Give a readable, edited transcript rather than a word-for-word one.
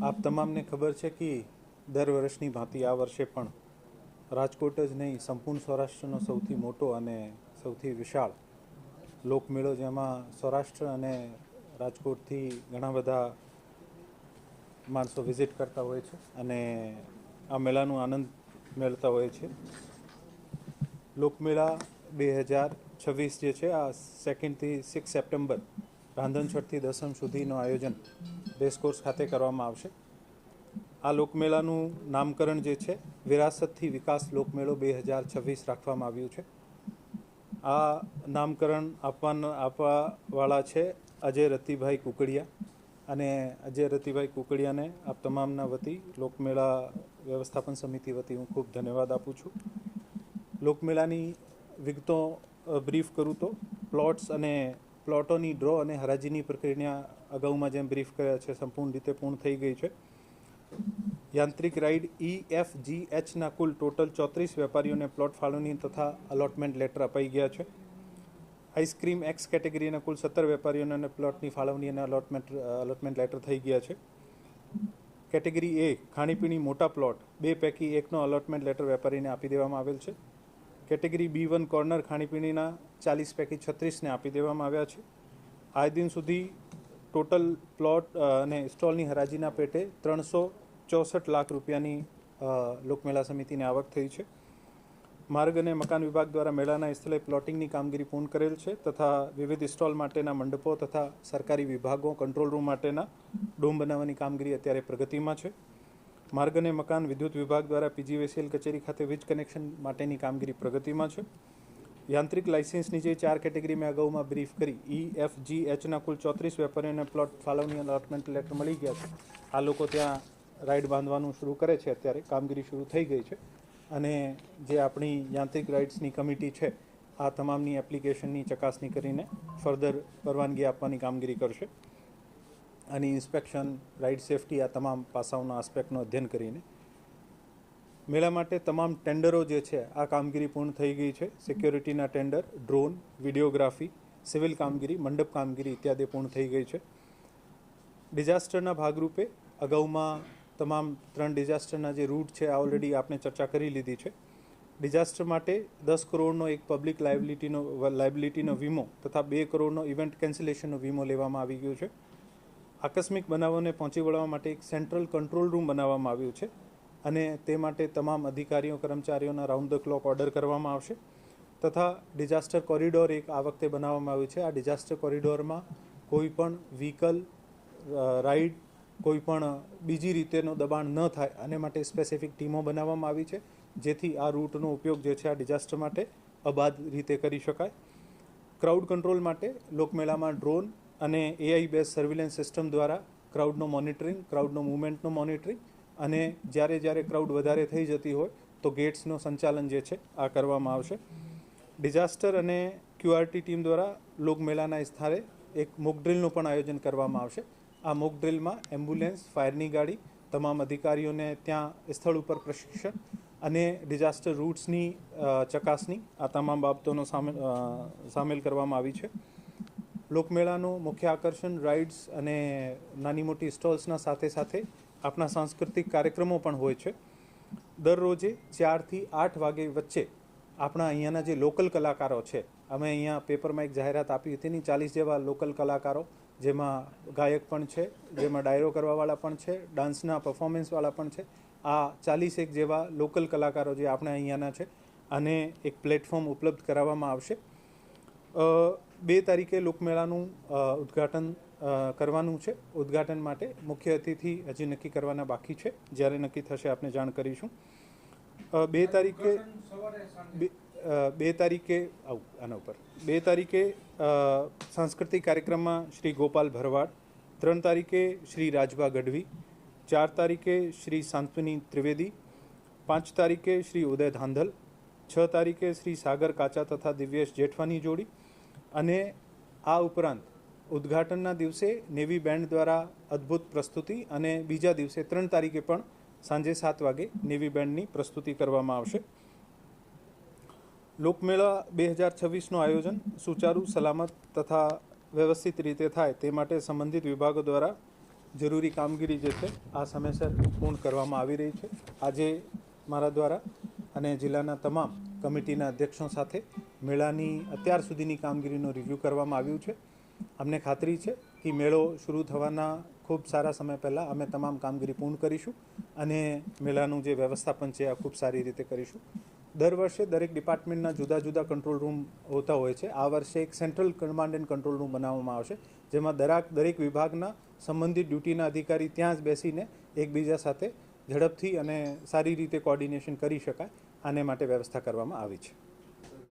આપ તમામને ખબર છે કે દર વર્ષની ભાંતિ આ વર્ષે પણ રાજકોટ જ નહીં સંપૂર્ણ સૌરાષ્ટ્રનો સૌથી મોટો અને સૌથી વિશાળ લોકમેળો, જેમાં સૌરાષ્ટ્ર અને રાજકોટથી ઘણા બધા માણસો વિઝિટ કરતા હોય છે અને આ મેળાનો આનંદ મેળવતા હોય છે. લોકમેળા 2026 જે છે આ 2થી 6 સપ્ટેમ્બર રાંધણછઠથી દસમ સુધીનું આયોજન રેસકોર્સ ખાતે કરવામાં આવશે. આ લોકમેળાનું નામકરણ જે છે વિરાસતથી વિકાસ લોકમેળો 2026 રાખવામાં આવ્યું છે. આ નામકરણ આપવાવાળા છે અજય રતિભાઈ કુકડિયા, અને અજય રતિભાઈ કુકડિયાને આપ તમામના વતી લોકમેળા વ્યવસ્થાપન સમિતિ વતી હું ખૂબ ધન્યવાદ આપું છું. લોકમેળાની વિગતો બ્રીફ કરું તો પ્લોટ્સ અને પ્લોટોની ડ્રો અને હરાજીની પ્રક્રિયા અગાઉમાં જેમ બ્રીફ કર્યા છે સંપૂર્ણ રીતે પૂર્ણ થઈ ગઈ છે. યાંત્રિક રાઇડ EFGHના કુલ ટોટલ 34 વેપારીઓને પ્લોટ ફાળવણી તથા અલોટમેન્ટ લેટર અપાઈ ગયા છે. આઈસ્ક્રીમ એક્સ કેટેગરીના કુલ 17 વેપારીઓને પ્લોટની ફાળવણી અને અલોટમેન્ટ લેટર થઈ ગયા છે. કેટેગરી A ખાણીપીણી મોટા પ્લોટ 2 પૈકી 1નો અલોટમેન્ટ લેટર વેપારીને આપી દેવામાં આવેલ છે. કેટેગરી B1 કોર્નર ખાણીપીણીના 40 પૈકી 36ને આપી દેવામાં આવ્યા છે. આજ દિન સુધી ટોટલ પ્લોટ અને સ્ટોલની હરાજીના પેટે 364 લાખ રૂપિયાની લોકમેળા સમિતિની આવક થઈ છે. માર્ગ અને મકાન વિભાગ દ્વારા મેળાના સ્થળે પ્લોટિંગની કામગીરી પૂર્ણ કરેલ છે તથા વિવિધ સ્ટોલ માટેના મંડપો તથા સરકારી વિભાગો કંટ્રોલ રૂમ માટેના ડોમ બનાવવાની કામગીરી અત્યારે પ્રગતિમાં છે. માર્ગ અને મકાન વિદ્યુત વિભાગ દ્વારા PGVCL કચેરી ખાતે વીજ કનેક્શન માટેની કામગીરી પ્રગતિમાં છે. યાંત્રિક લાઇસન્સની જે 4 કેટેગરી મેં અગાઉમાં બ્રીફ કરી EFGHના કુલ 34 વેપારીઓને પ્લોટ ફાળવણી અલોટમેન્ટ લેટર મળી ગયા છે. આ લોકો ત્યાં રાઇડ બાંધવાનું શરૂ કરે છે, અત્યારે કામગીરી શરૂ થઈ ગઈ છે અને જે આપણી યાંત્રિક રાઇડ્સની કમિટી છે આ તમામની એપ્લિકેશનની ચકાસણી કરીને ફર્ધર પરવાનગી આપવાની કામગીરી કરશે અને ઇન્સ્પેક્શન, રાઇડ સેફટી, આ તમામ પાસાઓના આસ્પેક્ટનું અધ્યયન કરીને મેળા માટે તમામ ટેન્ડરો જે છે આ કામગીરી પૂર્ણ થઈ ગઈ છે. સિક્યોરિટીના ટેન્ડર, ડ્રોન, વિડીયોગ્રાફી, સિવિલ કામગીરી, મંડપ કામગીરી ઇત્યાદિ પૂર્ણ થઈ ગઈ છે. ડિઝાસ્ટરના ભાગરૂપે અગાઉમાં તમામ 3 ડિઝાસ્ટરના જે રૂટ છે આ ઓલરેડી આપણે ચર્ચા કરી લીધી છે. ડિઝાસ્ટર માટે 10 કરોડનો એક પબ્લિક લાયબિલિટીનો વીમો તથા 2 કરોડનો ઇવેન્ટ કેન્સલેશનનો વીમો લેવામાં આવી ગયો છે. આકસ્મિક બનાવોને પહોંચી વળવા માટે એક સેન્ટ્રલ કંટ્રોલ રૂમ બનાવવામાં આવ્યું છે અને તે માટે તમામ અધિકારીઓ કર્મચારીઓના રાઉન્ડ ધ ક્લોક ઓર્ડર કરવામાં આવશે તથા ડિઝાસ્ટર કોરિડોર એક આ વખતે બનાવવામાં આવ્યું છે. આ ડિઝાસ્ટર કોરિડોરમાં કોઈ પણ વ્હીકલ, રાઇડ, કોઈ પણ બીજી રીતેનો દબાણ ન થાય અને માટે સ્પેસિફિક ટીમો બનાવવામાં આવી છે, જેથી આ રૂટનો ઉપયોગ જે છે આ ડિઝાસ્ટર માટે અબાધ રીતે કરી શકાય. ક્રાઉડ કંટ્રોલ માટે લોકમેળામાં ડ્રોન અને AI બેઝ સર્વેલન્સ સિસ્ટમ દ્વારા ક્રાઉડનો મોનિટરિંગ, ક્રાઉડનો મૂવમેન્ટનો મોનિટરિંગ અને જ્યારે ક્રાઉડ વધારે થઈ જતી હોય તો ગેટ્સનો સંચાલન જે છે આ કરવામાં આવશે. ડિઝાસ્ટર અને QRT ટીમ દ્વારા લોકમેળાના સ્થળે એક મોક ડ્રિલનું પણ આયોજન કરવામાં આવશે. આ મોક ડ્રિલમાં એમ્બ્યુલન્સ, ફાયરની ગાડી, તમામ અધિકારીઓને ત્યાં સ્થળ ઉપર પ્રશિક્ષણ અને ડિઝાસ્ટર રૂટ્સની ચકાસણી, આ તમામ બાબતોનો સામેલ કરવામાં આવી છે. લોકમેળાનું મુખ્ય આકર્ષણ રાઇડ્સ અને નાની મોટી સ્ટોલ્સના સાથે આપણા સાંસ્કૃતિક કાર્યક્રમો પણ હોય છે. દરરોજે 4 થી 8 વાગે વચ્ચે આપણા અહીંયાના જે લોકલ કલાકારો છે, અમે અહીંયા પેપરમાં એક જાહેરાત આપી હતી ની 40 જેવા લોકલ કલાકારો, જેમાં ગાયક પણ છે, જેમાં ડાયરો કરવાવાળા પણ છે, ડાન્સના પરફોર્મન્સવાળા પણ છે. આ 41 જેવા લોકલ કલાકારો જે આપણે અહીંયાના છે અને એક પ્લેટફોર્મ ઉપલબ્ધ કરાવવામાં આવશે. 2 તારીખે લોકમેળાનું ઉદ્ઘાટન કરવાનું છે. ઉદ્ઘાટન માટે મુખ્ય અતિથિ હજી નક્કી કરવાના બાકી છે, જ્યારે નક્કી થશે આપને જાણ કરીશું. 2 તારીખે સાંસ્કૃતિક કાર્યક્રમમાં શ્રી ગોપાલ ભરવાડ, 3 તારીખે શ્રી રાજભા ગઢવી, 4 તારીખે શ્રી શાંતની ત્રિવેદી, 5 તારીખે શ્રી ઉદય ધાંધલ, 6 તારીખે શ્રી સાગર કાચા તથા દિવ્યેશ જેઠવાની જોડી અને આ ઉપરાંત ઉદ્ઘાટનના દિવસે નેવી બેન્ડ દ્વારા અદ્ભુત પ્રસ્તુતિ અને બીજા દિવસે 3 તારીખે પણ સાંજે 7 વાગે નેવી બેન્ડની પ્રસ્તુતિ કરવામાં આવશે. લોકમેળા 2026નું આયોજન સુચારુ, સલામત તથા વ્યવસ્થિત રીતે થાય તે માટે સંબંધિત વિભાગો દ્વારા જરૂરી કામગીરી જે છે આ સમયસર પૂર્ણ કરવામાં આવી રહી છે. આજે મારા દ્વારા અને જિલ્લાના તમામ કમિટીના અધ્યક્ષો સાથે મેળાની અત્યાર સુધીની કામગીરીનો રિવ્યૂ કરવામાં આવ્યું છે. અમને ખાતરી છે કે મેળો શરૂ થવાના ખૂબ સારા સમય પહેલાં અમે તમામ કામગીરી પૂર્ણ કરીશું અને મેળાનું જે વ્યવસ્થાપન છે આ ખૂબ સારી રીતે કરીશું. દર વર્ષે દરેક ડિપાર્ટમેન્ટના જુદા જુદા કંટ્રોલ રૂમ હોતા હોય છે. આ વર્ષે એક central command and control room બનાવવામાં આવશે, જેમાં દરેક વિભાગના સંબંધિત ડ્યુટીના અધિકારી ત્યાં જ બેસીને એકબીજા સાથે ઝડપથી અને સારી રીતે કોર્ડિનેશન કરી શકાય આને માટે વ્યવસ્થા કરવામાં આવી છે.